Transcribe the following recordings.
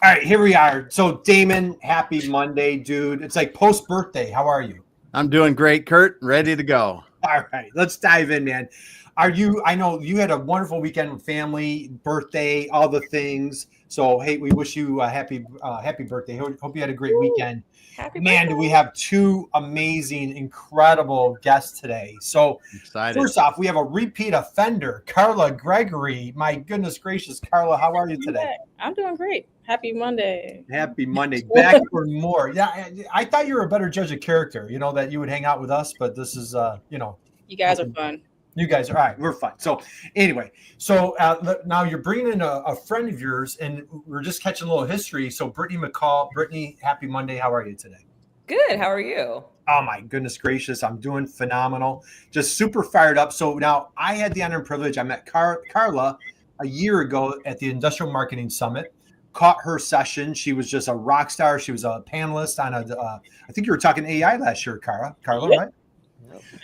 All right, here we are. So Damon, happy Monday, dude. It's like post-birthday. How are you? I'm doing great, Kurt. Ready to go. All right, let's dive in, man. I know you had a wonderful weekend with family, birthday, all the things. So, hey, we wish you a happy birthday. Hope you had a great weekend. Happy Man, birthday. do we have two amazing, incredible guests today. So, Excited. first off, we have a repeat offender, Karlaa, Gregory. My goodness gracious, Karlaa, how are you today? I'm doing great. Happy Monday. Happy Monday. Back for more. Yeah, I thought you were a better judge of character, that you would hang out with us, but this is, You guys are fun. You guys are all right. We're fun. So anyway, now you're bringing in a friend of yours, and we're just catching a little history. So Brittany McCall. Brittany, happy Monday. How are you today? Good. How are you? Oh, my goodness gracious. I'm doing phenomenal. Just super fired up. So now I had the honor and privilege. I met Karlaa a year ago at the Industrial Marketing Summit. Caught her session. She was just a rock star. She was a panelist on I think you were talking AI last year, Karlaa, Yep. right?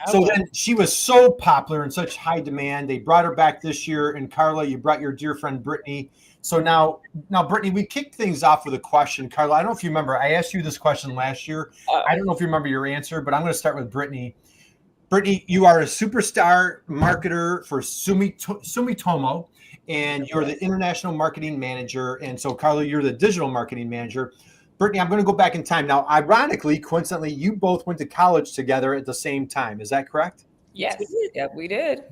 So then she was so popular and such high demand. They brought her back this year. And Karlaa, you brought your dear friend Brittany. So now, Brittany, we kicked things off with a question. Karlaa, I don't know if you remember. I asked you this question last year. I don't know if you remember your answer, but I'm going to start with Brittany. Brittany, you are a superstar marketer for Sumitomo, and you're the international marketing manager. And so, Karlaa, you're the digital marketing manager. Brittany, I'm going to go back in time. Now, ironically, coincidentally, you both went to college together at the same time. Is that correct? Yes. Yep, we did.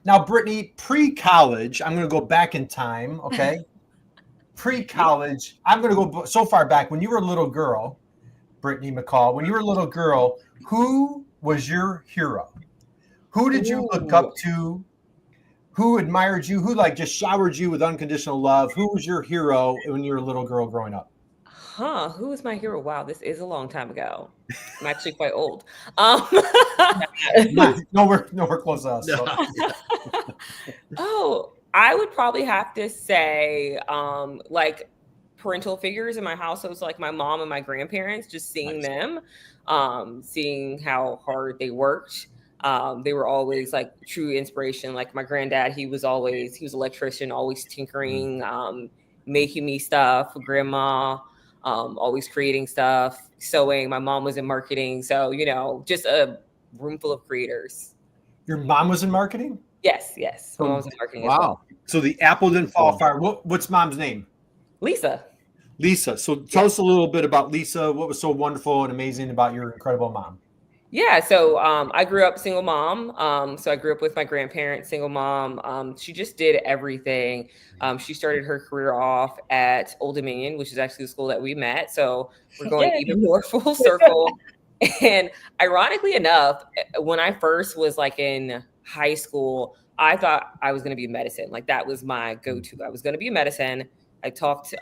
Now, Brittany, pre-college, I'm going to go back in time, okay? Pre-college, I'm going to go so far back. When you were a little girl, Brittany McCall, when you were a little girl, who was your hero? Who did you look up to? Who admired you? Who just showered you with unconditional love? Who was your hero when you were a little girl growing up? Who was my hero? Wow, this is a long time ago. I'm actually quite old. Nowhere close to us. So. Oh, I would probably have to say parental figures in my house. So it was like my mom and my grandparents, just seeing them, seeing how hard they worked. They were always like true inspiration. Like my granddad, he was an electrician, always tinkering, making me stuff. Grandma, always creating stuff, sewing. My mom was in marketing. So, just a room full of creators. Your mom was in marketing? Yes. My mom was in marketing as well. So the apple didn't fall far. What's mom's name? Lisa. So tell us a little bit about Lisa. What was so wonderful and amazing about your incredible mom? Yeah, so I grew up single mom. So I grew up with my grandparents, single mom. She just did everything. She started her career off at Old Dominion, which is actually the school that we met. So we're going even more full circle. And ironically enough, when I first was in high school, I thought I was going to be medicine. That was my go-to. I was going to be medicine. I talked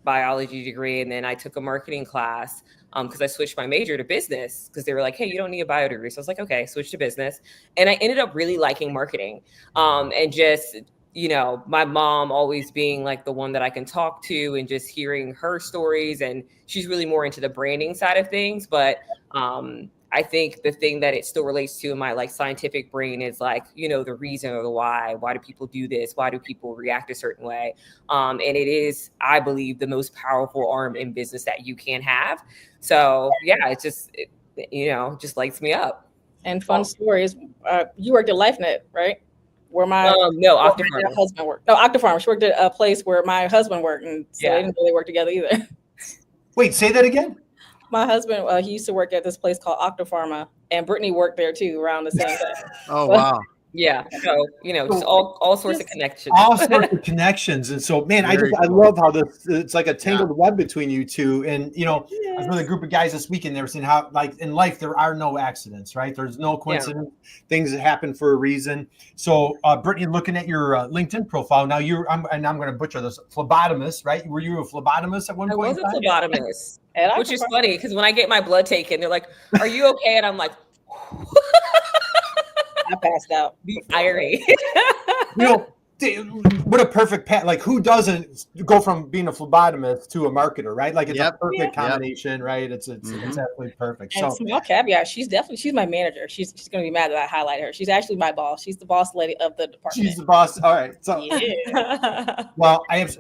biology degree, and then I took a marketing class because I switched my major to business because they were like, hey, you don't need a bio degree. So I was like, okay, switch to business. And I ended up really liking marketing and just, my mom always being the one that I can talk to and just hearing her stories. And she's really more into the branding side of things. But I think the thing that it still relates to in my scientific brain is the reason or the why. Why do people do this? Why do people react a certain way? And it is, I believe, the most powerful arm in business that you can have. So yeah, it just lights me up. And fun stories. You worked at LifeNet, right? Where my Octafarm. husband worked. No, Octafarm. She worked at a place where my husband worked, and so they didn't really work together either. Wait, say that again. My husband, he used to work at this place called Octapharma, and Brittany worked there too around the same time. Oh, wow. Yeah. So, just all sorts of connections. All sorts of connections. And so, man, I love how it's like a tangled web between you two. And, I was with a group of guys this weekend. They were saying how, in life, there are no accidents, right? There's no coincidence. Things that happen for a reason. So, Brittany, looking at your LinkedIn profile, now I'm going to butcher this, phlebotomist, right? Were you a phlebotomist at one point? I was a phlebotomist, which is funny because when I get my blood taken, they're like, are you okay? And I'm like, I passed out. The irony. What a perfect who doesn't go from being a phlebotomist to a marketer, right? It's a perfect combination, right? It's absolutely perfect. And small caveat, she's my manager. She's going to be mad that I highlight her. She's actually my boss. She's the boss lady of the department. She's the boss. All right. So yeah. well, I have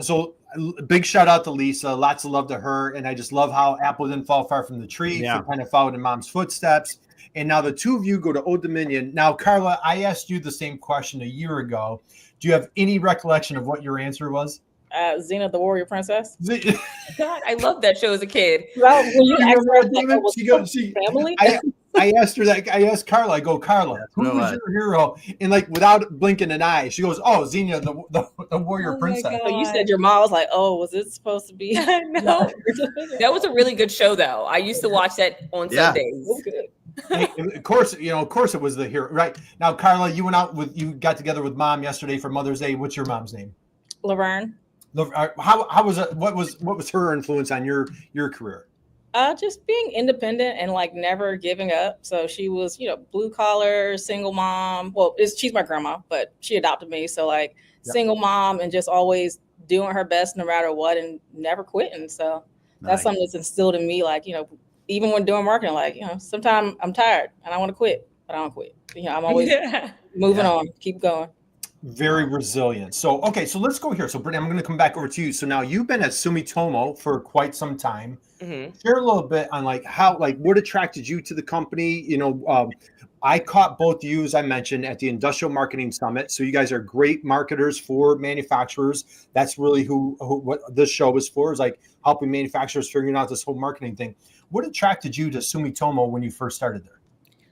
big shout out to Lisa. Lots of love to her. And I just love how apple didn't fall far from the tree. Yeah. Kind of followed in mom's footsteps. And now the two of you go to Old Dominion. Now, Karlaa, I asked you the same question a year ago. Do you have any recollection of what your answer was? Xena the Warrior Princess. God, I loved that show as a kid. Well, when you asked her, like, oh, She goes, family. I asked her that. I asked Karlaa. I go, Karlaa, who was your hero? And like without blinking an eye, she goes, "Oh, Xena, the warrior princess." So you said your mom was like, "Oh, was it supposed to be?" No, that was a really good show, though. I used to watch that on Sundays. Hey, of course, it was the hero, right? Now, Karlaa, you got together with mom yesterday for Mother's Day. What's your mom's name? Laverne. How was it? What was her influence on your career? Just being independent and like never giving up. So she was, blue collar, single mom. Well, she's my grandma, but she adopted me. So like single mom and just always doing her best no matter what and never quitting. So that's something that's instilled in me. Like, even when doing marketing, like, sometimes I'm tired and I want to quit, but I don't quit. I'm always moving on, keep going. Very resilient. So, okay, so let's go here. So, Brittany, I'm going to come back over to you. So now you've been at Sumitomo for quite some time. Mm-hmm. Share a little bit on what attracted you to the company. I caught both of you, as I mentioned, at the Industrial Marketing Summit. So you guys are great marketers for manufacturers. That's really what this show is for, is like helping manufacturers figuring out this whole marketing thing. What attracted you to Sumitomo when you first started there?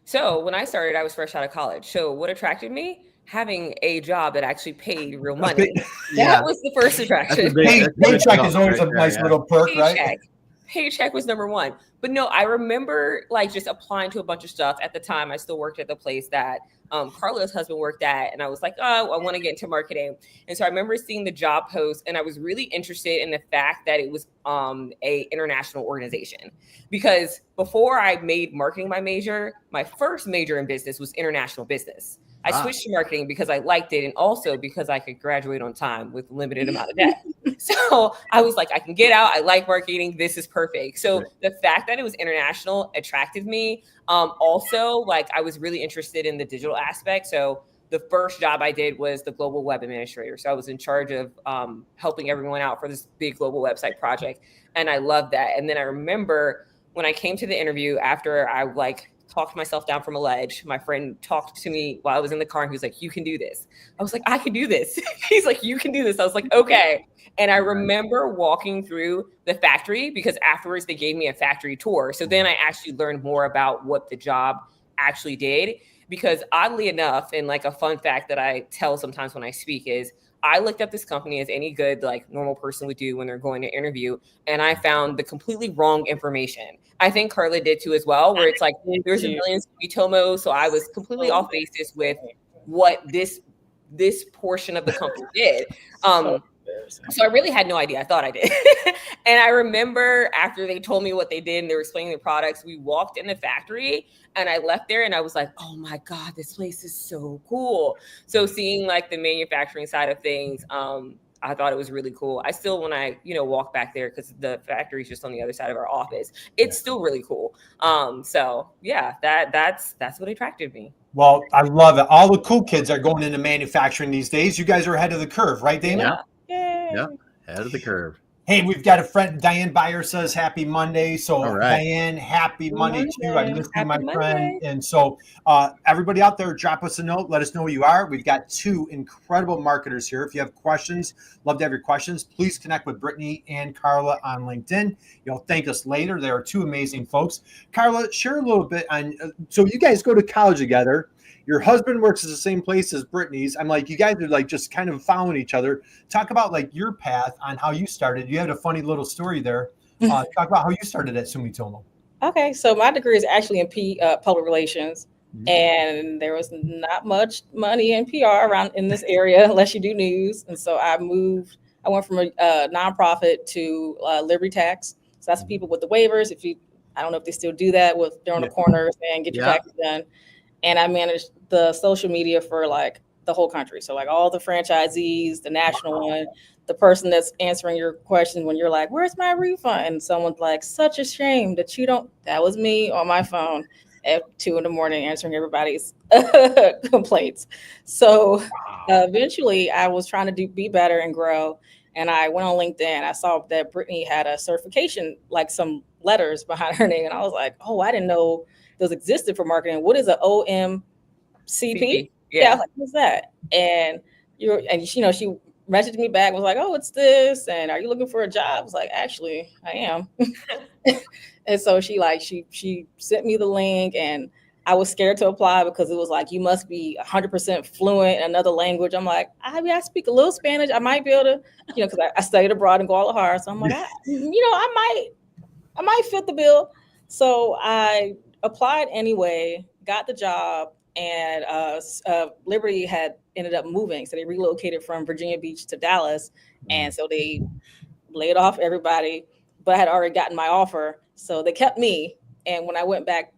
So when I started, I was fresh out of college. So what attracted me? Having a job that actually paid real money. That was the first attraction. Paycheck is always a nice little perk, right? Paycheck was number one. But no, I remember like just applying to a bunch of stuff. At the time, I still worked at the place that Karlaa's husband worked at. And I was like, oh, I want to get into marketing. And so I remember seeing the job post and I was really interested in the fact that it was a international organization. Because before I made marketing my major, my first major in business was international business. I switched to marketing because I liked it and also because I could graduate on time with limited amount of debt. So I was like, I can get out. I like marketing. This is perfect. So the fact that it was international attracted me. Also, like I was really interested in the digital aspect. So the first job I did was the global web administrator. So I was in charge of helping everyone out for this big global website project. And I loved that. And then I remember when I came to the interview after I talked myself down from a ledge. My friend talked to me while I was in the car and he was like, you can do this. I was like, I can do this. He's like, you can do this. I was like, okay. And I remember walking through the factory because afterwards they gave me a factory tour. So then I actually learned more about what the job actually did, because oddly enough, and like a fun fact that I tell sometimes when I speak is, I looked up this company as any good, like normal person would do when they're going to interview. And I found the completely wrong information. I think Karlaa did too as well, where it's like, there's a million Sumitomo. So I was completely off basis with what this portion of the company did. So I really had no idea. I thought I did. And I remember after they told me what they did and they were explaining the products, we walked in the factory and I left there and I was like, oh my God, this place is so cool. So seeing like the manufacturing side of things, I thought it was really cool. I still, when I, walk back there, because the factory is just on the other side of our office, it's still really cool. So yeah, that's what attracted me. Well, I love it. All the cool kids are going into manufacturing these days. You guys are ahead of the curve, right, Damon? Yeah, ahead of the curve. Hey, we've got a friend, Diane Byer says happy Monday. So Diane, happy Monday to you. I miss you, my friend. And so everybody out there, drop us a note. Let us know who you are. We've got two incredible marketers here. If you have questions, love to have your questions. Please connect with Brittany and Karlaa on LinkedIn. You'll thank us later. They are two amazing folks. Karlaa, share a little bit on, so you guys go to college together. Your husband works at the same place as Brittany's. I'm like, you guys are like just kind of following each other. Talk about like your path on how you started. You had a funny little story there. Talk about how you started at Sumitomo. Okay, so my degree is actually in public relations, and there was not much money in PR around in this area unless you do news. And so I went from a nonprofit to Liberty Tax. So that's people with the waivers. I don't know if they still do that they're on the corner saying get your taxes done. And I managed the social media for like the whole country. So like all the franchisees, the national one, the person that's answering your question when you're like, where's my refund? And someone's like, such a shame that that was me on my phone at 2 a.m. answering everybody's complaints. So eventually I was trying to be better and grow. And I went on LinkedIn. I saw that Brittany had a certification, like some letters behind her name. And I was like, oh, I didn't know those existed for marketing. What is an OMCP? Yeah, I was like, what's that? And she messaged me back, was like, oh, it's this. And are you looking for a job? I was like, actually, I am. And so she sent me the link, and I was scared to apply because it was like, you must be 100% fluent in another language. I'm like, I speak a little Spanish. I might be able to, because I studied abroad in Guadalajara. So I'm like, I might fit the bill. So I applied anyway, got the job, and Liberty had ended up moving. So they relocated from Virginia Beach to Dallas. And so they laid off everybody, but I had already gotten my offer. So they kept me. And when I went back,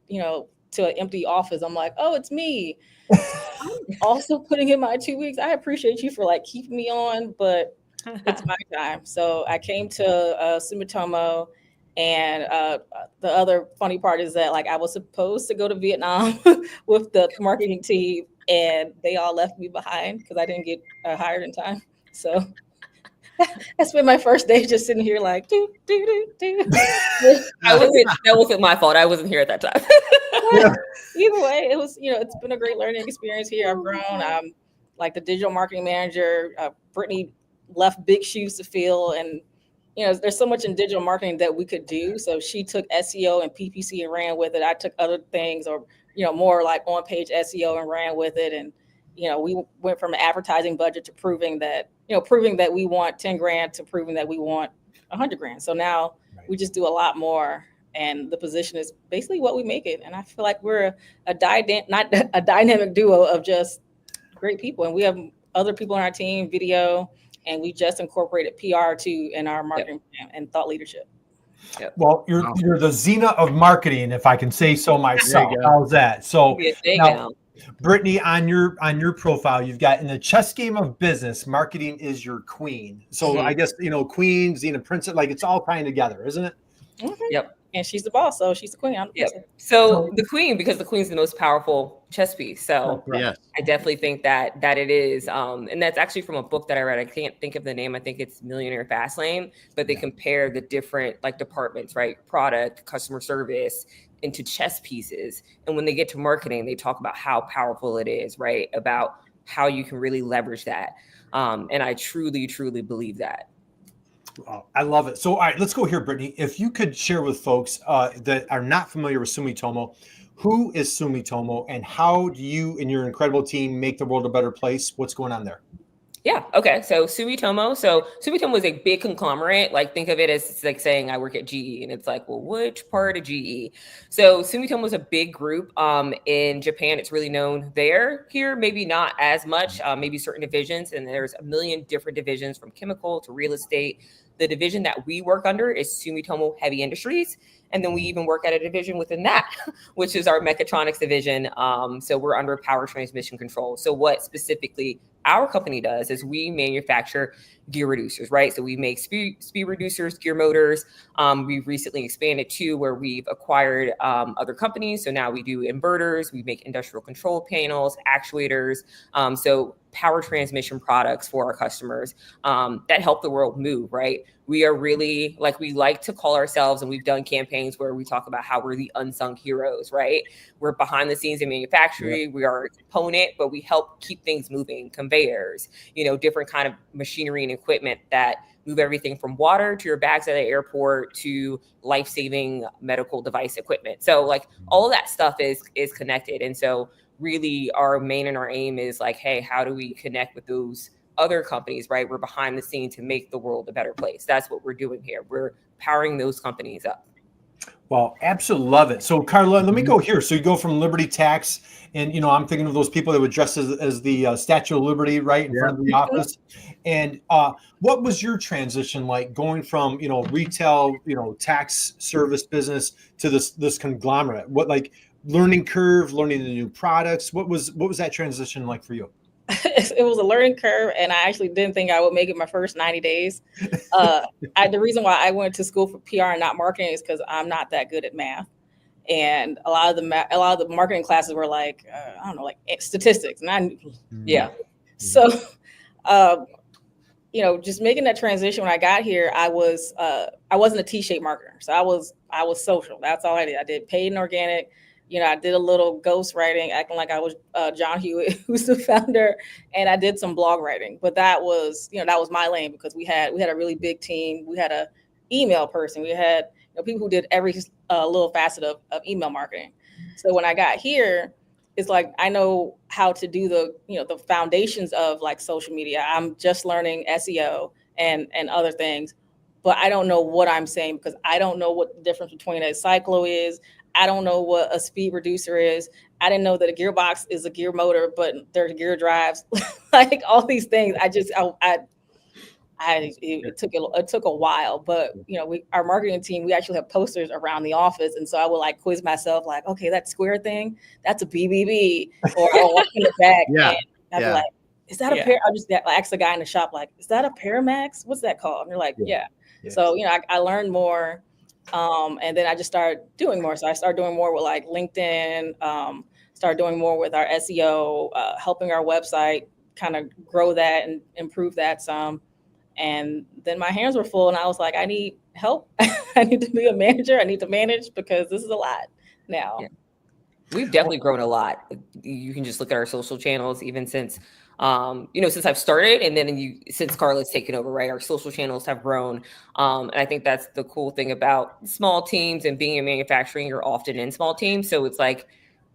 to an empty office, I'm like, oh, it's me. I'm also putting in my 2 weeks. I appreciate you for keeping me on, but it's my time. So I came to Sumitomo, and the other funny part is that I was supposed to go to Vietnam with the marketing team, and they all left me behind because I didn't get hired in time. So I spent my first day just sitting here do. That wasn't my fault. I wasn't here at that time. Either way, it was, it's been a great learning experience here. I've grown. I'm the digital marketing manager. Brittany left big shoes to fill, and there's so much in digital marketing that we could do. So she took SEO and PPC and ran with it. I took other things, or more on-page SEO, and ran with it. And we went from an advertising budget to proving that we want 10 grand to proving that we want 100 grand. So now we just do a lot more, and the position is basically what we make it. And I feel like we're not a dynamic duo of just great people. And we have other people on our team, video, and we just incorporated PR too in our marketing plan and thought leadership. Yep. Well, you're the Xena of marketing, if I can say so myself. How's that? So now, Brittany, on your profile, you've got, in the chess game of business, marketing is your queen. So I guess, queen, Xena, princess, it's all tying together, isn't it? Mm-hmm. Yep. And she's the boss, so she's the queen. I'm the princess. So the queen, because the queen's the most powerful chess piece. So I definitely think that it is. And that's actually from a book that I read. I can't think of the name. I think it's Millionaire Fastlane, but they compare the different departments, right? Product, customer service, into chess pieces. And when they get to marketing, they talk about how powerful it is, right? About how you can really leverage that. And I truly, truly believe that. Wow, I love it. So, all right, let's go here, Brittany. If you could share with folks that are not familiar with Sumitomo, who is Sumitomo, and how do you and your incredible team make the world a better place? What's going on there? Yeah. Okay. So Sumitomo is a big conglomerate. Think of it as saying I work at GE, and it's well, which part of GE? So Sumitomo is a big group. In Japan, it's really known there. Here, maybe not as much. Maybe certain divisions, and there's a million different divisions from chemical to real estate. The division that we work under is Sumitomo Heavy Industries. And then we even work at a division within that, which is our mechatronics division. So we're under power transmission control. So what specifically our company does is we manufacture gear reducers, right? So we make speed reducers, gear motors. We've recently expanded to where we've acquired other companies. So now we do inverters, we make industrial control panels, actuators. So power transmission products for our customers that help the world move, right? We are really, we like to call ourselves, and we've done campaigns where we talk about how we're the unsung heroes, right? We're behind the scenes in manufacturing. We are a component, but we help keep things moving, conveyors, different kind of machinery and equipment that move everything from water to your bags at the airport to life-saving medical device equipment. So all of that stuff is connected. And so really our main and our aim is hey, how do we connect with those other companies, right? We're behind the scene to make the world a better place. That's what we're doing here. We're powering those companies up. Well, absolutely love it. So Karlaa, let me go here. So you go from Liberty Tax, and I'm thinking of those people that would dress as the Statue of Liberty, right, in front of the office. And what was your transition like, going from retail, tax service business to this conglomerate? What learning curve, learning the new products? What was that transition like for you? It was a learning curve, and I actually didn't think I would make it my first 90 days. The reason why I went to school for PR and not marketing is because I'm not that good at math, and a lot of the marketing classes were statistics, and So just making that transition when I got here, I wasn't a T-shaped marketer. So I was social. That's all I did. I did paid and organic. I did a little ghost writing, acting like I was John Hewitt, who's the founder, and I did some blog writing. But that was my lane, because we had a really big team. We had a email person. We had people who did every little facet of email marketing. So when I got here, it's like I know how to do the foundations of like social media. I'm just learning SEO and other things, but I don't know what I'm saying, because I don't know what the difference between a cyclo is. I don't know what a speed reducer is. I didn't know that a gearbox is a gear motor, but there's gear drives. Like all these things. It took a while, but our marketing team, we actually have posters around the office, and so I would like quiz myself, like, okay, that square thing, that's a BBB, or I'll walk in the back and I'd be like, is that a pair? I'll just ask the guy in the shop, like, is that a Paramax? What's that called? And they're like, yeah. So I learned more, and then I just started doing more. So I started doing more with like LinkedIn, started doing more with our SEO, helping our website kind of grow that and improve that some. And then my hands were full, and I was like, I need help. I need to be a manager. I need to manage, because this is a lot now. Yeah. We've definitely grown a lot. You can just look at our social channels, even since, since I've started, and then since Karlaa's taken over, right? Our social channels have grown. And I think that's the cool thing about small teams and being in manufacturing. You're often in small teams. So it's like,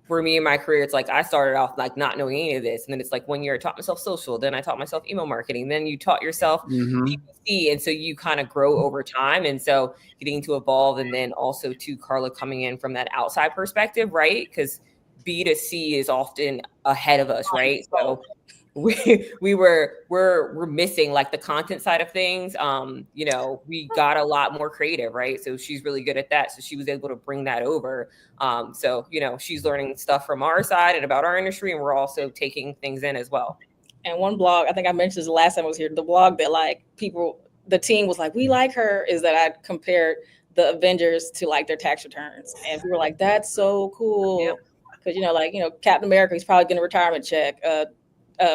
for me in my career, it's like I started off like not knowing any of this. And then it's like 1 year I taught myself social, then I taught myself email marketing, then you taught yourself PPC. And so you kind of grow over time. And so getting to evolve, and then also to Karlaa coming in from that outside perspective, right? Because B2C is often ahead of us, right? So we're missing like the content side of things. We got a lot more creative, right? So she's really good at that. So she was able to bring that over. So she's learning stuff from our side and about our industry, and we're also taking things in as well. And one blog, I think I mentioned this the last time I was here, the blog that like the team was like, we like her, is that I compared the Avengers to like their tax returns. And we were like, that's so cool. Because, Captain America, he's probably getting a retirement check.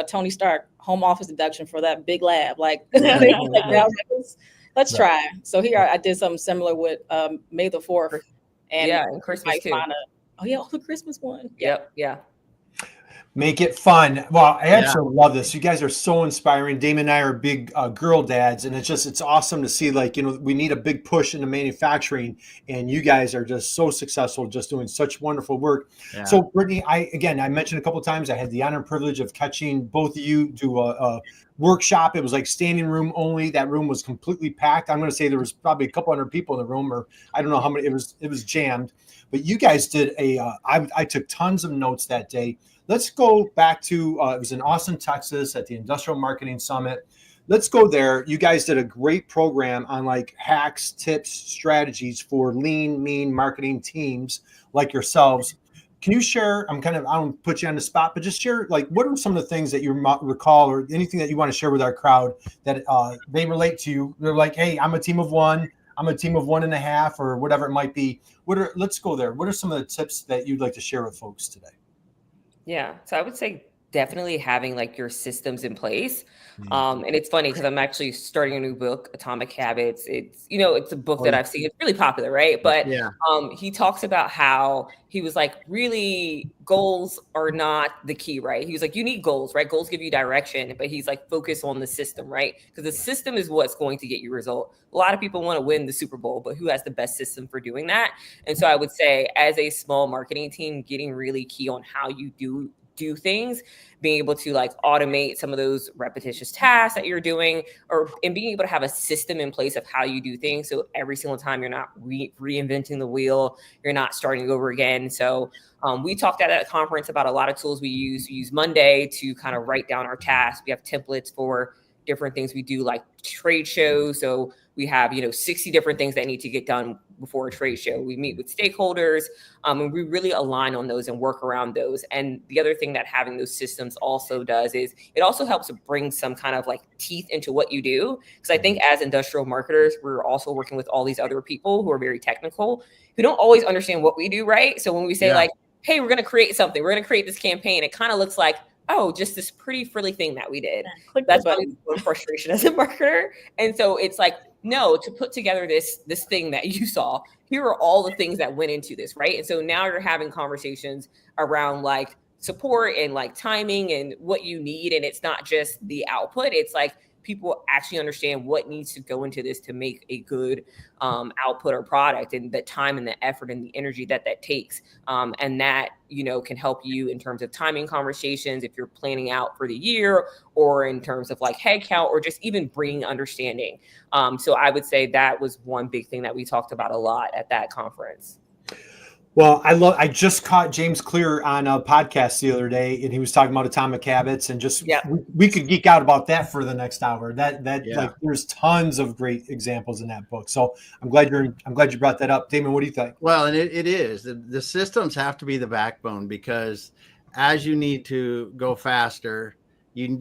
Tony Stark, home office deduction for that big lab. Like, let's try. So here I did something similar with May the 4th. And Christmas too. The Christmas one. Yep. Make it fun. Well, I absolutely love this. You guys are so inspiring. Damon and I are big girl dads, and it's awesome to see, like, we need a big push into manufacturing, and you guys are just so successful, just doing such wonderful work. Yeah. So Brittany, I mentioned a couple of times, I had the honor and privilege of catching both of you do a workshop. It was like standing room only. That room was completely packed. I'm going to say there was probably a couple hundred people in the room, or I don't know how many. It was jammed. But you guys did I took tons of notes that day. Let's go back to, it was in Austin, Texas at the Industrial Marketing Summit. Let's go there. You guys did a great program on like hacks, tips, strategies for lean, mean marketing teams like yourselves. Can you share, I don't put you on the spot, but just share, like, what are some of the things that you recall, or anything that you want to share with our crowd that they relate to you? They're like, hey, I'm a team of one. I'm a team of 1.5, or whatever it might be. Let's go there. What are some of the tips that you'd like to share with folks today? Yeah. So I would say definitely having like your systems in place. And it's funny because I'm actually starting a new book, Atomic Habits. It's a book that I've seen. It's really popular, right? But he talks about how he was like, really, goals are not the key, right? He was like, you need goals, right? Goals give you direction, but he's like, focus on the system, right? Because the system is what's going to get you result. A lot of people want to win the Super Bowl, but who has the best system for doing that? And so I would say, as a small marketing team, getting really key on how you do things, being able to like automate some of those repetitious tasks that you're doing, and being able to have a system in place of how you do things. So every single time you're not reinventing the wheel, you're not starting over again. So we talked at that conference about a lot of tools we use. We use Monday to kind of write down our tasks. We have templates for different things we do, like trade shows. So we have, 60 different things that need to get done before a trade show. We meet with stakeholders, and we really align on those and work around those. And the other thing that having those systems also does is it also helps to bring some kind of like teeth into what you do. Because I think as industrial marketers, we're also working with all these other people who are very technical, who don't always understand what we do, right? So when we say like, hey, we're going to create something, we're going to create this campaign, it kind of looks like oh, just this pretty frilly thing that we did. Click That's the button. my frustration as a marketer. And so it's like, no, to put together this thing that you saw, here are all the things that went into this, right? And so now you're having conversations around like support and like timing and what you need. And it's not just the output. It's like people actually understand what needs to go into this to make a good output or product, and the time and the effort and the energy that takes. And that, you know, can help you in terms of timing conversations if you're planning out for the year, or in terms of like headcount, or just even bringing understanding. So I would say that was one big thing that we talked about a lot at that conference. Well, I just caught James Clear on a podcast the other day, and he was talking about atomic habits, and just we could geek out about that for the next hour. Like there's tons of great examples in that book. So I'm glad you brought that up. Damon, what do you think? Well, and it is the systems have to be the backbone, because as you need to go faster, we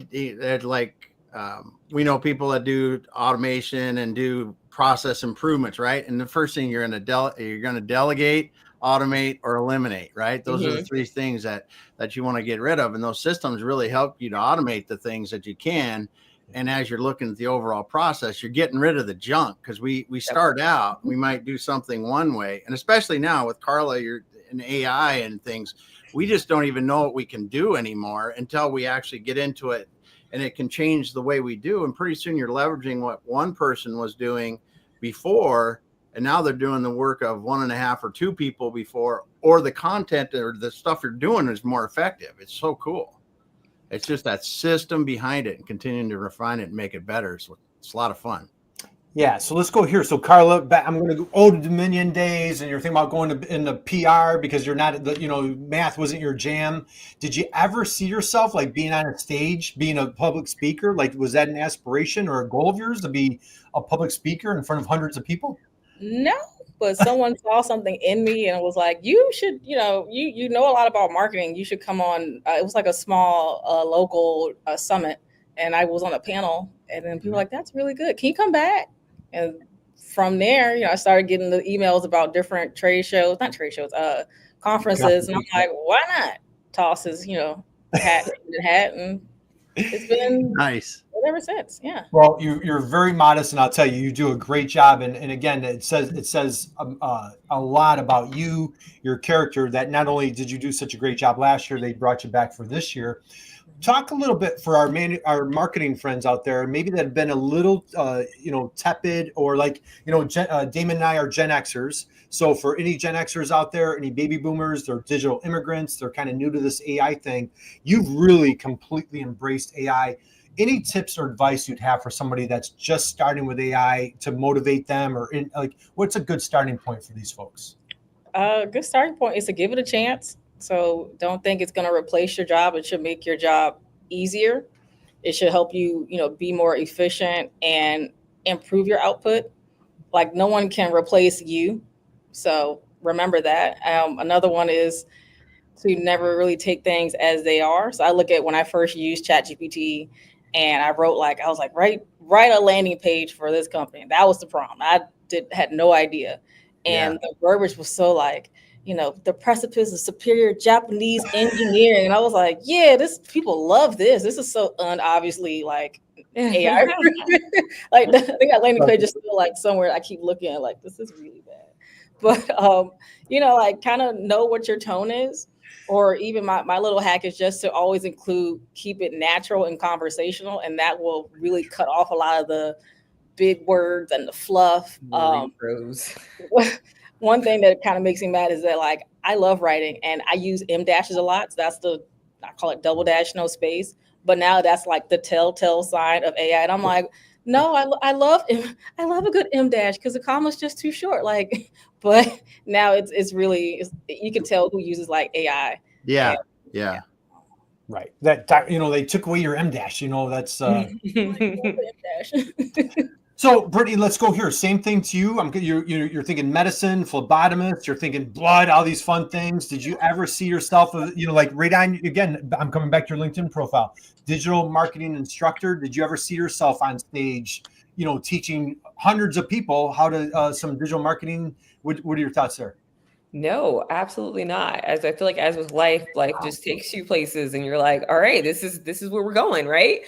know people that do automation and do process improvements, right? And the first thing you're going to delegate, automate, or eliminate, right? Those are the three things that you want to get rid of. And those systems really help you to automate the things that you can. And as you're looking at the overall process, you're getting rid of the junk, because we start out, we might do something one way. And especially now with Karlaa, you're in AI and things, we just don't even know what we can do anymore until we actually get into it, and it can change the way we do. And pretty soon you're leveraging what one person was doing before, and now they're doing the work of 1.5 or 2 people before, or the content or the stuff you're doing is more effective. It's so cool. It's just that system behind it and continuing to refine it and make it better. It's a lot of fun. Yeah, so let's go here. So Karlaa, I'm going to go Old Dominion days, and you're thinking about going into PR because you're not, math wasn't your jam. Did you ever see yourself like being on a stage, being a public speaker? Like, was that an aspiration or a goal of yours to be a public speaker in front of hundreds of people? No, but someone saw something in me and was like, you should, you know a lot about marketing. You should come on. It was like a small local summit, and I was on a panel, and then people were like, that's really good. Can you come back? And from there, I started getting the emails about different conferences. And I'm like, why not? Tosses, hat, and it's been nice ever since. Yeah. Well, you're very modest, and I'll tell you, you do a great job. And again, it says a lot about you, your character, that not only did you do such a great job last year, they brought you back for this year. Talk a little bit for our marketing friends out there, maybe that have been a little, tepid, or like, Damon and I are Gen Xers. So for any Gen Xers out there, any baby boomers, they're digital immigrants, they're kind of new to this AI thing. You've really completely embraced AI. Any tips or advice you'd have for somebody that's just starting with AI to motivate them, or what's a good starting point for these folks? Good starting point is to give it a chance. So don't think it's going to replace your job. It should make your job easier. It should help you, be more efficient and improve your output. Like, no one can replace you. So remember that. Another one is to never really take things as they are. So I look at when I first used ChatGPT, and I wrote write a landing page for this company. That was the prompt. I had no idea. And the verbiage was so the precipice of superior Japanese engineering. And I was like, people love this. This is so obviously AI. Like, I think that landing page is still somewhere I keep looking at, this is really bad. But, kind of know what your tone is. Or even my little hack is just to always keep it natural and conversational. And that will really cut off a lot of the big words and the fluff. One thing that kind of makes me mad is that I love writing, and I use M dashes a lot. So that's I call it double dash, no space. But now that's the telltale sign of AI. And I'm like, no, I love a good M dash, because the comma's just too short. But now it's really, you can tell who uses AI. Yeah. Right. That they took away your M dash. That's. So, Brittany, let's go here. Same thing to you. You're thinking medicine, phlebotomist. You're thinking blood. All these fun things. Did you ever see yourself, right on? Again, I'm coming back to your LinkedIn profile. Digital marketing instructor. Did you ever see yourself on stage, teaching hundreds of people how to some digital marketing? What are your thoughts there? No, absolutely not. As I feel like as with life, life just takes you places and you're like, all right, this is where we're going, right?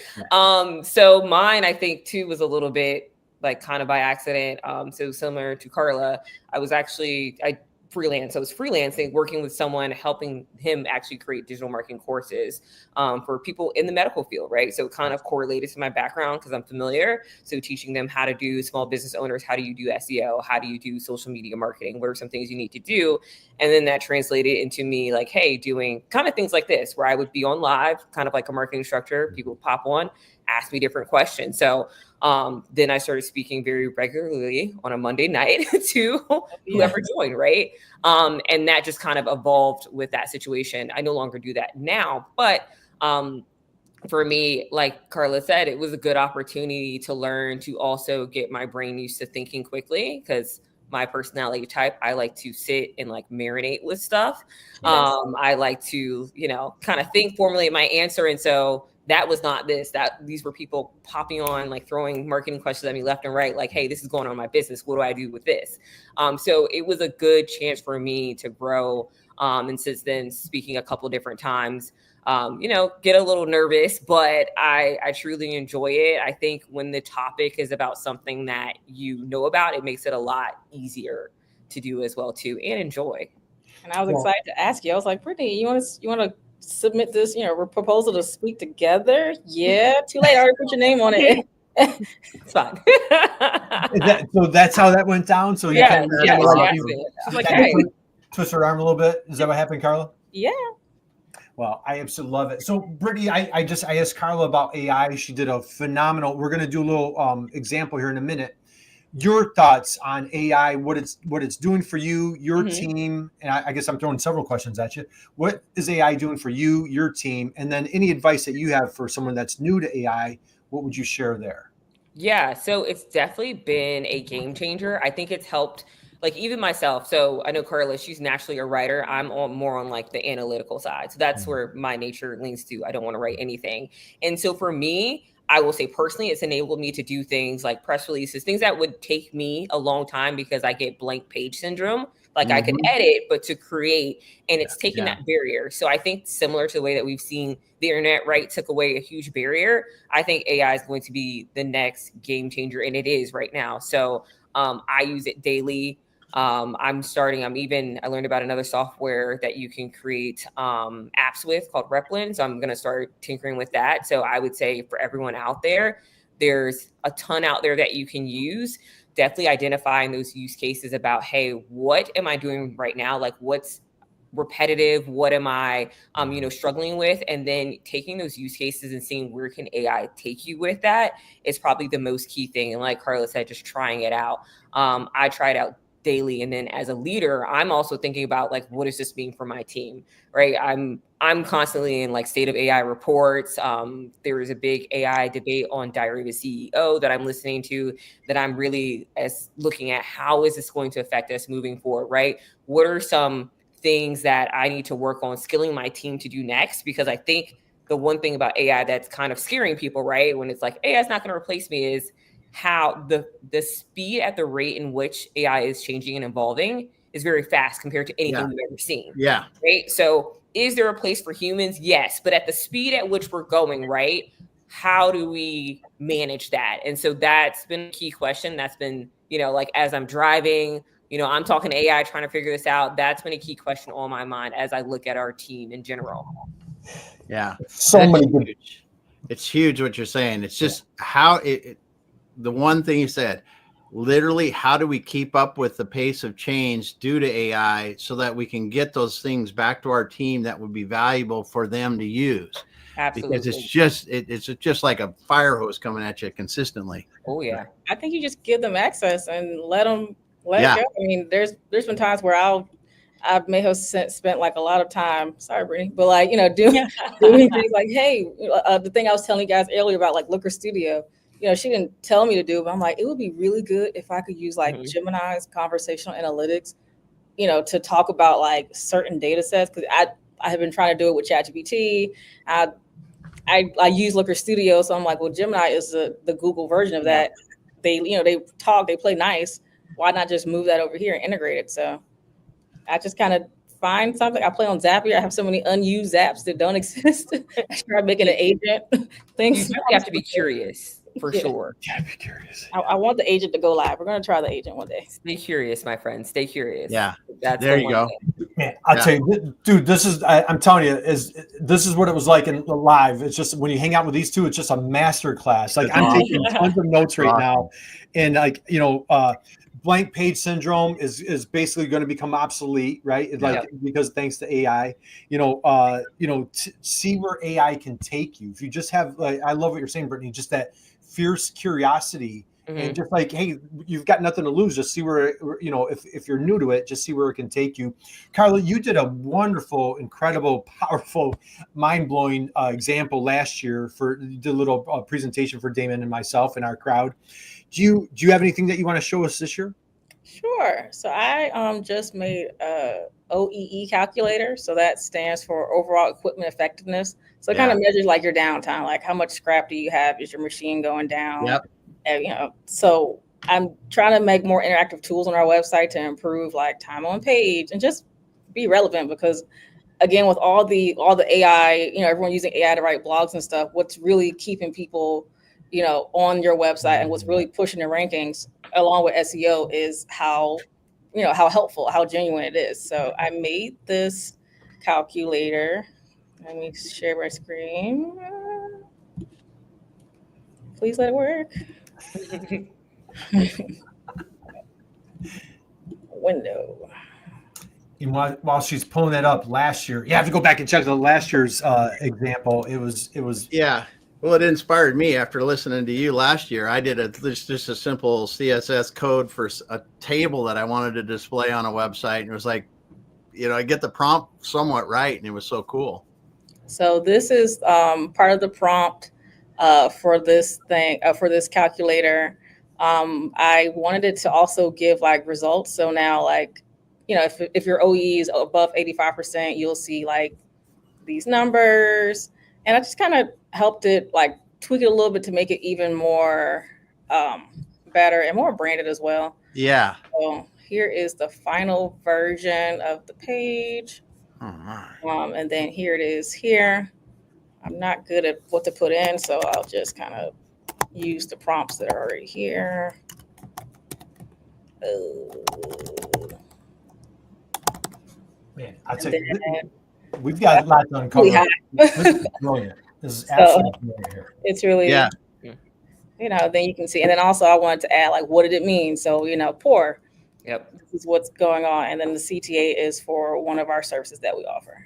So mine, I think too, was a little bit like kind of by accident. So similar to Karlaa, I freelance. I was freelancing, working with someone, helping him actually create digital marketing courses for people in the medical field, right? So it kind of correlated to my background because I'm familiar. So teaching them how to do, small business owners, how do you do SEO? How do you do social media marketing? What are some things you need to do? And then that translated into me like, hey, doing kind of things like this, where I would be on live, kind of like a marketing instructor. People would pop on, ask me different questions. So then I started speaking very regularly on a Monday night to whoever joined, right? And that just kind of evolved with that situation. I no longer do that now, but for me, like Karlaa said, it was a good opportunity to learn to also get my brain used to thinking quickly, because my personality type, I like to sit and like marinate with stuff. Yes. I like to, kind of think, formulate my answer. And so that was not these were people popping on, like throwing marketing questions at me left and right. Like, hey, this is going on in my business. What do I do with this? So it was a good chance for me to grow. And since then, speaking a couple different times, get a little nervous, but I truly enjoy it. I think when the topic is about something that you know about, it makes it a lot easier to do as well too, and enjoy. And I was excited to ask you. I was like, Brittany, you want to submit this, proposal to speak together? Yeah, too late. I already put your name on it. It's fine. So that's how that went down. So you kind of like, hey. Twist her arm a little bit. Is that what happened, Karlaa? Yeah. Well, I absolutely love it. So, Brittany, I asked Karlaa about AI. She did a phenomenal. We're going to do a little example here in a minute. Your thoughts on AI, what it's doing for you, your team, and I guess I'm throwing several questions at you. What is AI doing for you, your team, and then any advice that you have for someone that's new to AI? What would you share there? Yeah, so it's definitely been a game changer. I think it's helped, like even myself. So I know Karlaa, she's naturally a writer. I'm more on like the analytical side. So that's where my nature leans to. I don't want to write anything. And so for me, I will say personally, it's enabled me to do things like press releases, things that would take me a long time because I get blank page syndrome. Like I can edit, but to create, and it's taking that barrier. So I think similar to the way that we've seen the internet, right, took away a huge barrier. I think AI is going to be the next game changer, and it is right now. So I use it daily. I learned about another software that you can create apps with called Repline. So I'm going to start tinkering with that. So I would say for everyone out there, there's a ton out there that you can use. Definitely identifying those use cases about, hey, what am I doing right now? Like what's repetitive? What am I, struggling with? And then taking those use cases and seeing where can AI take you with that is probably the most key thing. And like Karlaa said, just trying it out. I tried out daily. And then as a leader, I'm also thinking about like, what does this mean for my team, right? I'm constantly in like state of AI reports. There is a big AI debate on Diary of a CEO that I'm listening to, that I'm really looking at how is this going to affect us moving forward, right? What are some things that I need to work on skilling my team to do next? Because I think the one thing about AI that's kind of scaring people, right, when it's like AI is not going to replace me, is how the speed at the rate in which AI is changing and evolving is very fast compared to anything we've ever seen. Yeah. Right. So is there a place for humans? Yes. But at the speed at which we're going, right, how do we manage that? And so that's been a key question. That's been, like as I'm driving, I'm talking to AI, trying to figure this out. That's been a key question on my mind as I look at our team in general. Yeah. Huge. It's huge what you're saying. It's just how the one thing you said, literally, how do we keep up with the pace of change due to AI so that we can get those things back to our team that would be valuable for them to use? Absolutely. Because it's just like a fire hose coming at you consistently. Oh yeah. I think you just give them access and let it go. I mean, there's been times where I may have spent like a lot of time, sorry, Brittany, but like, doing things like, hey, the thing I was telling you guys earlier about like Looker Studio, she didn't tell me to do it, but I'm like, it would be really good if I could use like Gemini's conversational analytics, to talk about like certain data sets. Cause I have been trying to do it with ChatGPT. I use Looker Studio. So I'm like, well, Gemini is the Google version of that. They talk, they play nice. Why not just move that over here and integrate it? So I just kind of find something. I play on Zapier. I have so many unused apps that don't exist. I try making an agent. You definitely have to be curious for sure. Yeah, be curious. I want the agent to go live. We're going to try the agent one day. Stay curious, my friend. Stay curious. Yeah. That's There you go. Man, I'll tell you, dude, this is, I'm telling you, this is what it was like in live. It's just when you hang out with these two, it's just a master class. Like I'm taking tons of notes right now. And like, blank page syndrome is basically going to become obsolete, right? Because thanks to AI, see where AI can take you. If you just have, like, I love what you're saying, Brittany, just that fierce curiosity. And just like, hey, you've got nothing to lose. Just see where, if you're new to it, just see where it can take you. Karlaa, you did a wonderful, incredible, powerful, mind-blowing example last year you did a little presentation for Damon and myself and our crowd. Do you have anything that you want to show us this year? Sure. So I just made a OEE calculator. So that stands for overall equipment effectiveness. So it kind of measures like your downtime, like how much scrap do you have? Is your machine going down? Yep. And, so I'm trying to make more interactive tools on our website to improve like time on page and just be relevant, because again, with all the AI, everyone using AI to write blogs and stuff, what's really keeping people, on your website and what's really pushing the rankings along with SEO is how helpful, how genuine it is. So I made this calculator. Let me share my screen. Please let it work. Window. And while she's pulling that up, last year, you have to go back and check the last year's example. It was. Yeah. Well, it inspired me after listening to you last year. I did just a simple CSS code for a table that I wanted to display on a website. And it was like, I get the prompt somewhat right. And it was so cool. So this is part of the prompt for this thing, for this calculator. I wanted it to also give like results. So now, like, if your OE is above 85%, you'll see like these numbers. And I just kind of helped it like tweak it a little bit to make it even more better and more branded as well. Yeah. So here is the final version of the page. Oh my. And then here it is here. I'm not good at what to put in, so I'll just kind of use the prompts that are already here. Man, I'll tell you, we've got a lot to uncover. This is brilliant. This is absolutely brilliant here. It's really, then you can see. And then also I wanted to add, like, what did it mean? So, poor. Yep. This is what's going on. And then the CTA is for one of our services that we offer.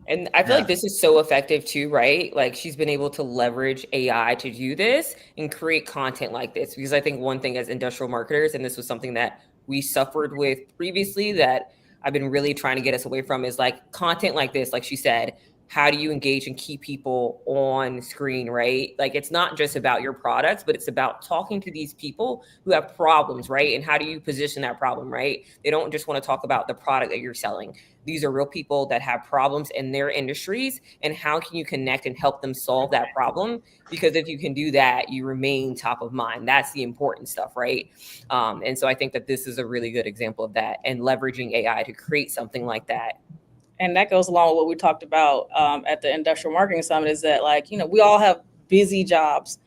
And I feel like this is so effective too, right? Like she's been able to leverage AI to do this and create content like this. Because I think one thing as industrial marketers, and this was something that we suffered with previously that I've been really trying to get us away from, is like content like this, like she said, how do you engage and keep people on screen, right? Like it's not just about your products, but it's about talking to these people who have problems, right? And how do you position that problem, right? They don't just want to talk about the product that you're selling. These are real people that have problems in their industries, and how can you connect and help them solve that problem? Because if you can do that, you remain top of mind. That's the important stuff, right? And so I think that this is a really good example of that, and leveraging AI to create something like that. And that goes along with what we talked about at the Industrial Marketing Summit, is that, like, we all have busy jobs.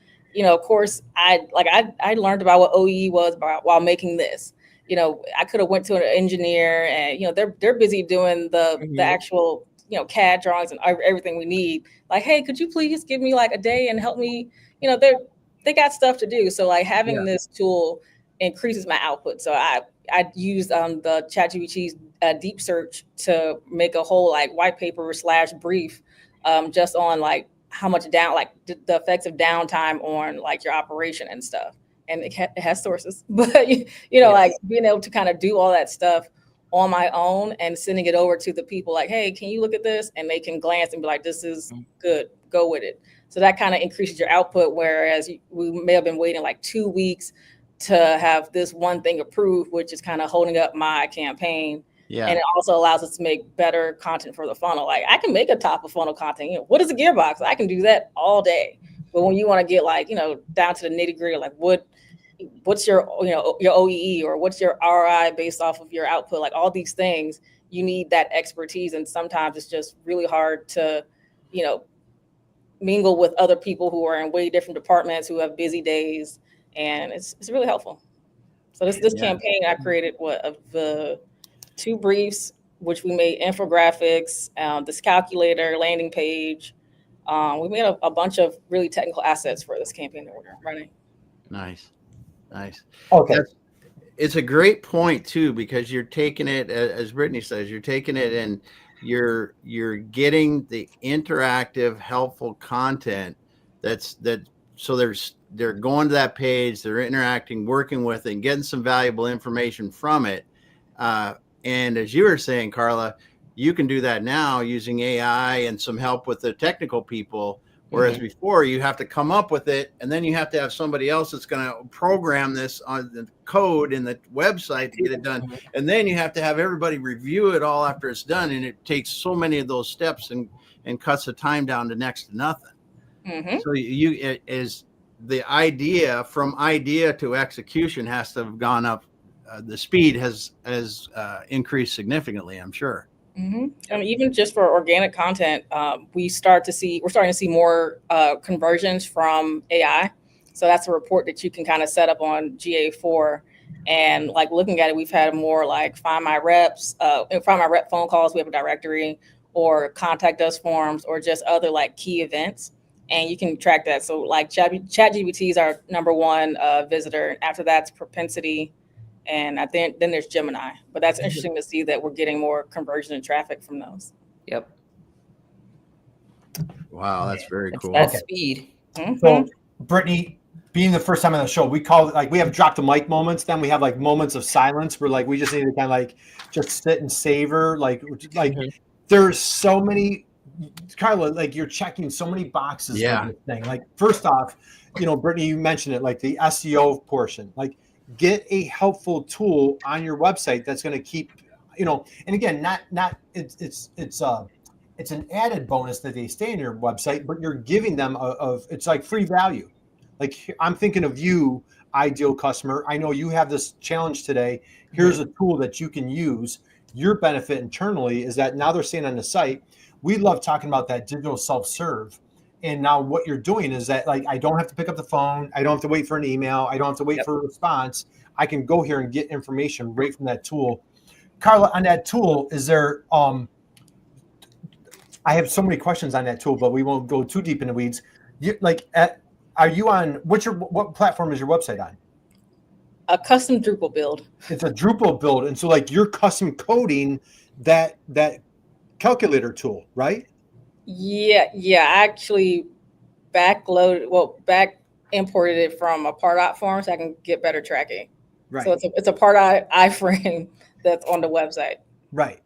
Of course, I learned about what OEE was while making this. I could have went to an engineer, and they're busy doing the actual CAD drawings and everything we need. Like, hey, could you please give me like a day and help me? They got stuff to do. So like having this tool increases my output. So I used the ChatGPT's deep search to make a whole like white paper / brief just on like how much the effects of downtime on like your operation and stuff. And it has sources, but like being able to kind of do all that stuff on my own and sending it over to the people like, hey, can you look at this? And they can glance and be like, this is good, go with it. So that kind of increases your output. Whereas we may have been waiting like 2 weeks to have this one thing approved, which is kind of holding up my campaign. Yeah. And it also allows us to make better content for the funnel. Like I can make a top of funnel content. What is a gearbox? I can do that all day. But when you want to get like, down to the nitty gritty, like what what's your OEE, or what's your ROI based off of your output? Like all these things, you need that expertise. And sometimes it's just really hard to, mingle with other people who are in way different departments, who have busy days. And it's really helpful. So this campaign, I created of the 2 briefs, which we made infographics, this calculator, landing page. We made a bunch of really technical assets for this campaign that we're running. Nice. Okay. It's a great point too, because you're taking it, as Brittany says, you're taking it and you're getting the interactive, helpful content so they're going to that page, they're interacting, working with it, and getting some valuable information from it. And as you were saying, Karlaa, you can do that now using AI and some help with the technical people. Whereas before you have to come up with it, and then you have to have somebody else that's going to program this on the code in the website to get it done. And then you have to have everybody review it all after it's done. And it takes so many of those steps and cuts the time down to next to nothing. So it is the idea to execution has to have gone up. The speed has increased significantly, I'm sure. And even just for organic content, we're starting to see more conversions from AI. So that's a report that you can kind of set up on GA4, and like looking at it, we've had more like find my rep phone calls. We have a directory, or contact us forms, or just other like key events, and you can track that. So like ChatGPT is our number 1 visitor. After that's propensity. And then there's Gemini, but that's interesting to see that we're getting more conversion and traffic from those. Yep. Wow, that's very cool. That's speed. So, Brittany, being the first time on the show, we call it like we have drop the mic moments. Then we have like moments of silence where like we just need to kind of like just sit and savor. Like there's so many, Karlaa, like you're checking so many boxes. Yeah. For this thing. Like first off, Brittany, you mentioned it, like the SEO portion, like. Get a helpful tool on your website that's going to keep, and again, it's an added bonus that they stay on your website, but you're giving them it's like free value. Like I'm thinking of you, ideal customer. I know you have this challenge today. Here's a tool that you can use. Your benefit internally is that now they're staying on the site. We love talking about that digital self-serve. And now what you're doing is that like I don't have to pick up the phone. I don't have to wait for an email. I don't have to wait for a response. I can go here and get information right from that tool. Karlaa, on that tool, is there I have so many questions on that tool, but we won't go too deep in the weeds. Are you on what platform is your website on? A custom Drupal build. It's a Drupal build. And so like you're custom coding that calculator tool, right? Yeah. I actually back imported it from a Pardot form so I can get better tracking. Right. So it's a Pardot iframe that's on the website. Right.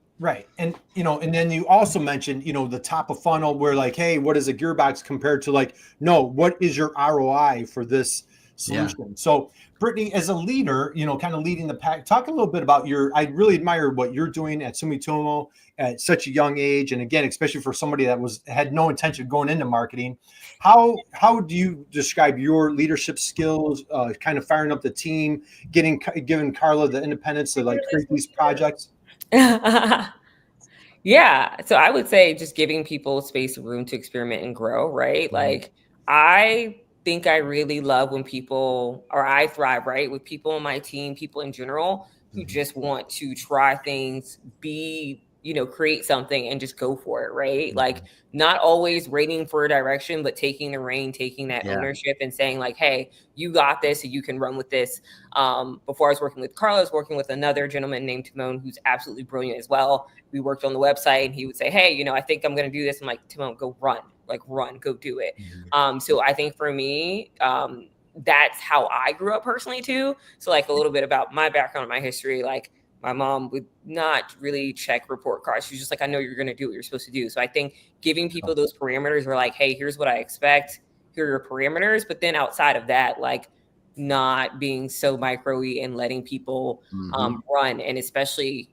And and then you also mentioned, the top of funnel where like, hey, what is a gearbox compared to like, no, what is your ROI for this solution? Yeah. So Brittany, as a leader, kind of leading the pack, talk a little bit about I really admire what you're doing at Sumitomo at such a young age. And again, especially for somebody that had no intention of going into marketing. How do you describe your leadership skills, kind of firing up the team, giving Karlaa the independence to like create these projects? Yeah. So I would say just giving people space, room to experiment and grow, right? Mm-hmm. Like I think I really love when I thrive, right? With people on my team, people in general who just want to try things, create something and just go for it, right? Mm-hmm. Like not always waiting for a direction, but taking the reign, taking that ownership and saying like, hey, you got this and you can run with this. Before I was working with Karlaa, I was working with another gentleman named Timon, who's absolutely brilliant as well. We worked on the website and he would say, hey, I think I'm going to do this. I'm like, Timon, go run, go do it. Mm-hmm. So I think for me, that's how I grew up personally too. So like a little bit about my background and my history, like my mom would not really check report cards. She's just like, I know you're going to do what you're supposed to do. So I think giving people those parameters are like, hey, here's what I expect. Here are your parameters. But then outside of that, like not being so micro-y and letting people run. And especially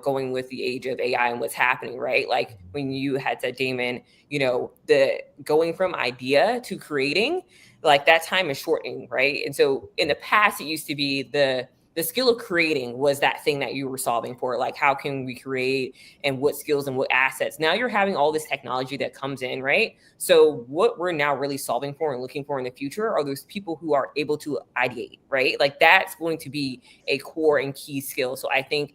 going with the age of AI and what's happening, right? Like when you had said, Damon, the going from idea to creating, like that time is shortening, right? And so in the past, it used to be the skill of creating was that thing that you were solving for. Like, how can we create and what skills and what assets? Now you're having all this technology that comes in, right? So what we're now really solving for and looking for in the future are those people who are able to ideate, right? Like that's going to be a core and key skill. So I think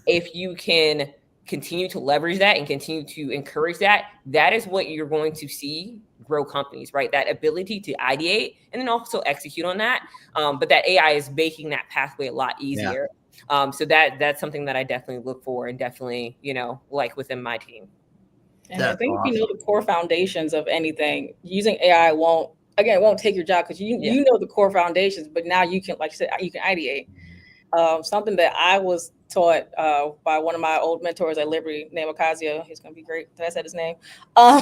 if you can continue to leverage that and continue to encourage that, that is what you're going to see grow companies, right? That ability to ideate and then also execute on that. But that AI is making that pathway a lot easier. Yeah. So that's something that I definitely look for and definitely, like within my team. And I think if you know the core foundations of anything, using AI won't take your job because you know the core foundations, but now you can, like you said, you can ideate. Something that I was taught by one of my old mentors at Liberty, named Ocasio. He's going to be great. Did I say his name?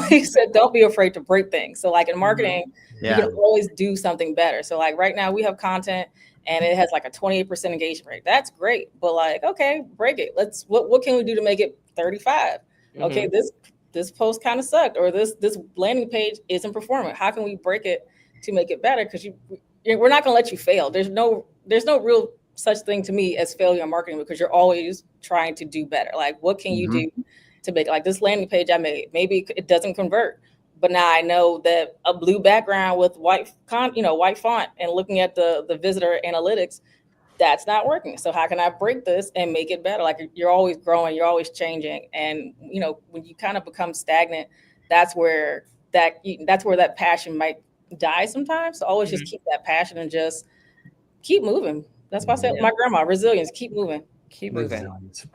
He said, don't be afraid to break things. So like in marketing, you can always do something better. So like right now we have content and it has like a 28% engagement rate. That's great. But like, okay, break it. What can we do to make it 35? Okay, this post kind of sucked, or this landing page isn't performing. How can we break it to make it better? Because we're not going to let you fail. There's no real such thing to me as failure in marketing, because you're always trying to do better. Like, what can you do to make, like this landing page I made, maybe it doesn't convert, but now I know that a blue background with white font and looking at the visitor analytics, that's not working. So how can I break this and make it better? Like you're always growing, you're always changing. And, when you kind of become stagnant, that's where that passion might die sometimes. So always just keep that passion and just keep moving. That's why I said my grandma, resilience, keep moving. Keep moving. Resilience.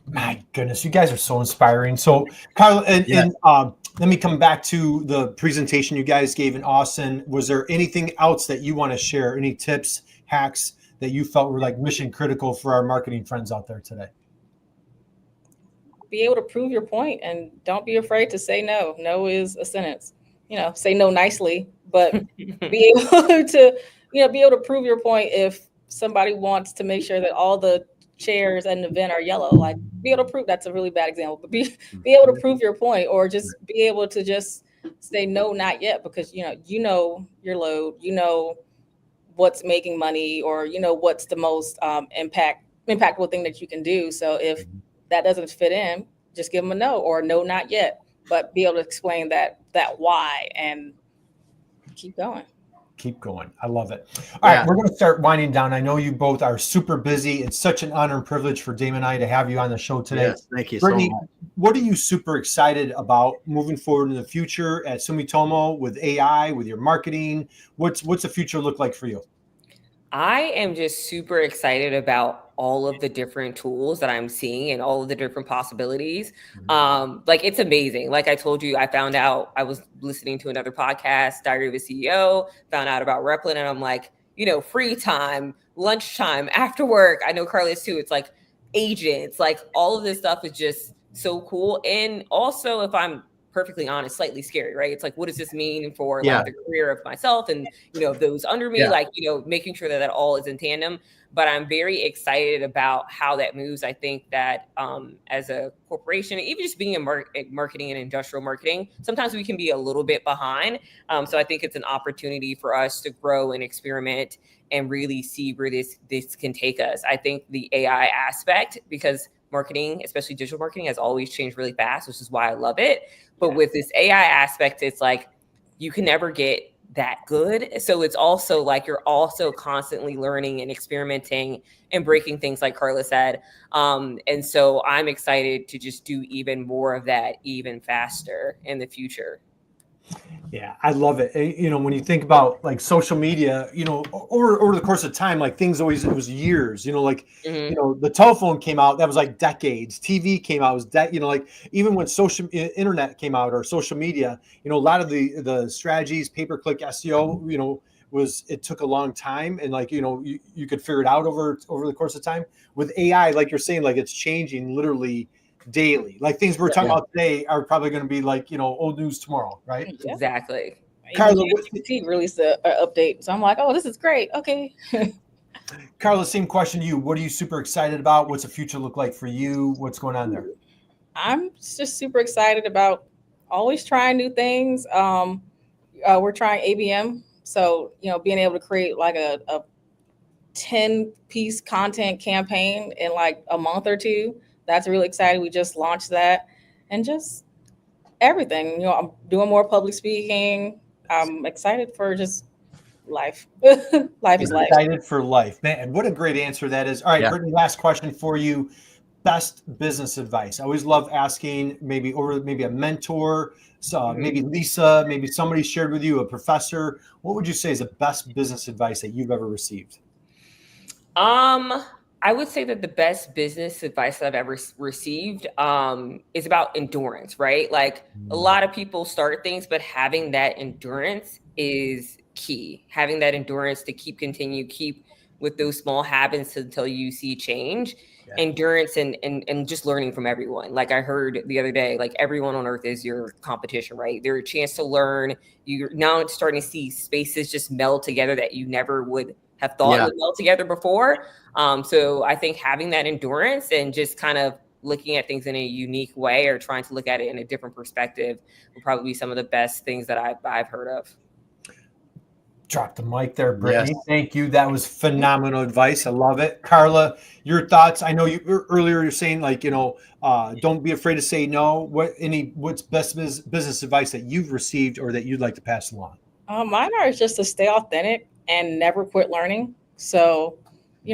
My goodness, you guys are so inspiring. So, Karlaa, and let me come back to the presentation you guys gave in Austin. Was there anything else that you want to share? Any tips, hacks that you felt were like mission critical for our marketing friends out there today? Be able to prove your point and don't be afraid to say no. No is a sentence. Say no nicely, but be able to, be able to prove your point. If somebody wants to make sure that all the chairs at an event are yellow, like be able to prove, that's a really bad example, but be able to prove your point, or just be able to just say no, not yet, because you know your load, what's making money, or what's the most impactful thing that you can do. So if that doesn't fit in, just give them a no, or no, not yet, but be able to explain that why and keep going. Keep going. I love it. All right, we're going to start winding down. I know you both are super busy. It's such an honor and privilege for Damon and I to have you on the show today. Yes, thank you Brittany, so much. What are you super excited about moving forward in the future at Sumitomo with AI, with your marketing? What's the future look like for you? I am just super excited about all of the different tools that I'm seeing and all of the different possibilities. Like it's amazing. Like I told you, I found out, I was listening to another podcast, Diary of a CEO, found out about Replit, and I'm like, free time, lunchtime, after work. I know Karlaa is too. It's like agents, like all of this stuff is just so cool. And also, if I'm perfectly honest, slightly scary, right? It's like, what does this mean for like the career of myself and, those under me, like, making sure that all is in tandem. But I'm very excited about how that moves. I think that as a corporation, even just being in marketing and industrial marketing, sometimes we can be a little bit behind. So I think it's an opportunity for us to grow and experiment and really see where this can take us. I think the AI aspect, because marketing, especially digital marketing, has always changed really fast, which is why I love it. But with this AI aspect, it's like you can never get that good. So it's also like you're also constantly learning and experimenting and breaking things, like Karlaa said. And so I'm excited to just do even more of that even faster in the future. Yeah, I love it. When you think about like social media, over the course of time, like things always, it was years, the telephone came out, that was like decades. TV came out, was that, like even when internet came out or social media, a lot of the strategies, pay-per-click SEO, it took a long time, and like, you could figure it out over the course of time. With AI, like you're saying, like it's changing literally daily. Like things we're talking about today are probably going to be like, old news tomorrow, right? Yeah. Exactly. Karlaa, GPT released an update. So I'm like, oh, this is great. Okay. Karlaa, same question to you. What are you super excited about? What's the future look like for you? What's going on there? I'm just super excited about always trying new things. We're trying ABM. So, being able to create like a 10-piece content campaign in like a month or two. That's really exciting. We just launched that, and just everything. I'm doing more public speaking. I'm excited for just life. Life is life. Excited for life, man. What a great answer that is. All right, Brittany, last question for you. Best business advice. I always love asking maybe a mentor, so maybe Lisa, maybe somebody shared with you, a professor. What would you say is the best business advice that you've ever received? I would say that the best business advice that I've ever received is about endurance, right? Like a lot of people start things, but having that endurance is key. Having that endurance to keep with those small habits until you see change. Endurance and just learning from everyone. Like I heard the other day, like everyone on earth is your competition, right? They're a chance to learn. You're now starting to see spaces just meld together that you never would have thought would meld together before. So I think having that endurance and just kind of looking at things in a unique way or trying to look at it in a different perspective will probably be some of the best things that I've heard of. Drop the mic there, Brittany. Yes. Thank you. That was phenomenal advice. I love it. Karlaa, your thoughts? I know earlier you're saying like, don't be afraid to say no. What's best business advice that you've received or that you'd like to pass along? Mine are just to stay authentic and never quit learning. So,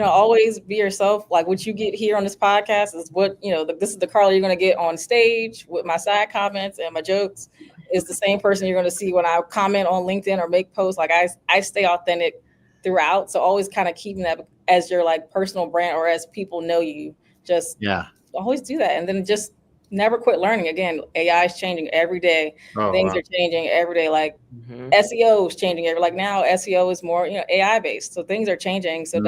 always be yourself. Like what you get here on this podcast is what, this is the Karlaa you're going to get on stage with my side comments and my jokes. Is the same person you're going to see when I comment on LinkedIn or make posts. Like I stay authentic throughout. So always kind of keeping that as your like personal brand or as people know you. Just always do that. And then just never quit learning. Again, AI is changing every day. Things are changing every day. Like SEO is changing like now SEO is more, AI based. So things are changing. So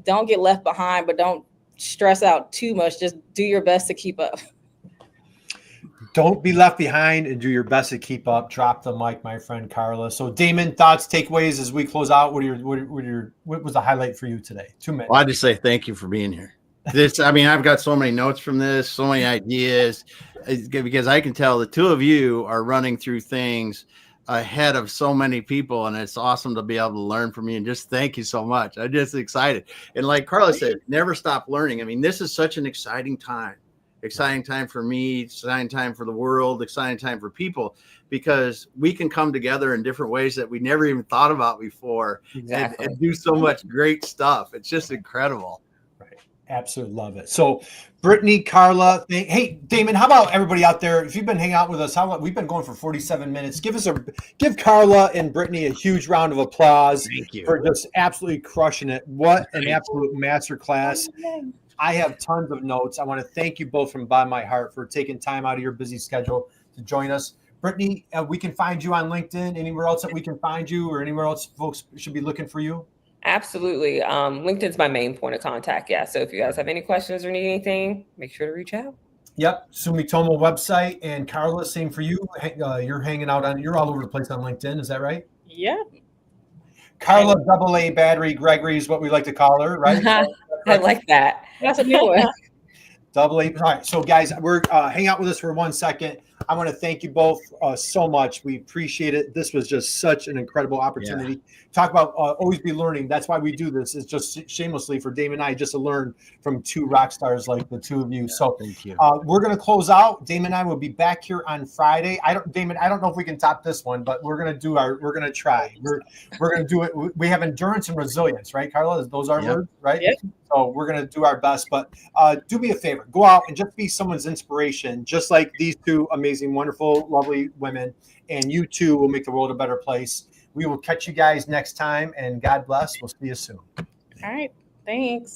don't get left behind, but don't stress out too much. Just do your best to keep up. Don't be left behind and do your best to keep up. Drop the mic, my friend Karlaa. So Damon, thoughts, takeaways as we close out. What was the highlight for you today? 2 minutes. Well, I just say thank you for being here. I've got so many notes from this, so many ideas, because I can tell the two of you are running through things ahead of so many people, and it's awesome to be able to learn from you. And just thank you so much. I'm just excited. And like Karlaa said, never stop learning. I mean, this is such an exciting time. Exciting time for me, exciting time for the world, exciting time for people, because we can come together in different ways that we never even thought about before and do so much great stuff. It's just incredible. Right. Absolutely love it. So Brittany, Karlaa, hey, Damon, how about everybody out there? If you've been hanging out with us, we've been going for 47 minutes. Give Karlaa and Brittany a huge round of applause. Thank you. For just absolutely crushing it. What an absolute masterclass. I have tons of notes. I want to thank you both from the bottom of my heart for taking time out of your busy schedule to join us. Brittany, we can find you on LinkedIn. Anywhere else that we can find you or anywhere else folks should be looking for you? Absolutely. LinkedIn's my main point of contact. Yeah. So if you guys have any questions or need anything, make sure to reach out. Yep. Sumitomo website. And Karlaa, same for you. You're hanging out you're all over the place on LinkedIn. Is that right? Yeah. Karlaa AA Battery Gregory is what we like to call her, right? I like that. That's a new one. AA. All right. So guys, we're hang out with us for 1 second. I want to thank you both so much. We appreciate it. This was just such an incredible opportunity. Yeah. Talk about always be learning. That's why we do this. It's just shamelessly for Damon and I just to learn from two rock stars like the two of you. Yeah, so thank you. We're going to close out. Damon and I will be back here on Friday. Damon, I don't know if we can top this one, but we're going to try. We're going to do it. We have endurance and resilience, right, Karlaa? Those are words, right? Yep. So we're going to do our best, but do me a favor. Go out and just be someone's inspiration, just like these two amazing, wonderful, lovely women. And you too will make the world a better place. We will catch you guys next time, and God bless. We'll see you soon. All right. Thanks.